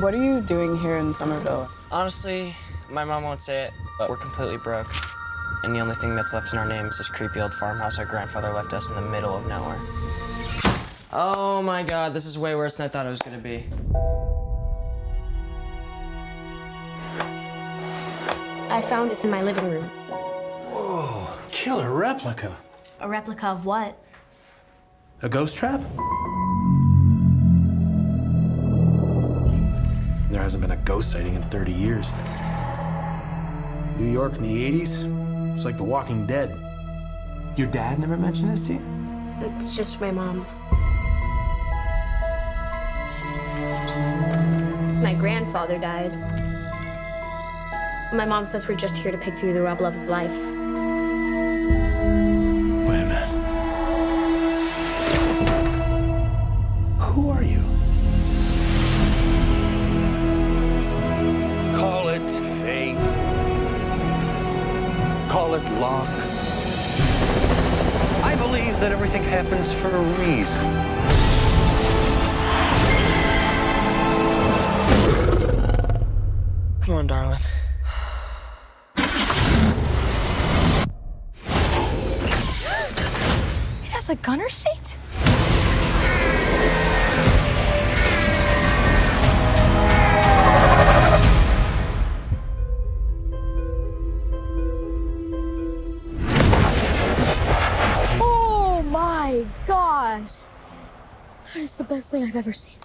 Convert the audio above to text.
What are you doing here in Somerville? Honestly, my mom won't say it, but we're completely broke. And the only thing that's left in our name is this creepy old farmhouse our grandfather left us in the middle of nowhere. Oh my God, this is way worse than I thought it was gonna be. I found this in my living room. Whoa, killer replica. A replica of what? A ghost trap? There hasn't been a ghost sighting in 30 years. New York in the 80s, it's like The Walking Dead. Your dad never mentioned this to you? It's just my mom. My grandfather died. My mom says we're just here to pick through the rubble of his life. Wait a minute. Who are you? Call it fate. Call it luck. I believe that everything happens for a reason. Come on, darling. It has a gunner seat? Oh my gosh! That is the best thing I've ever seen.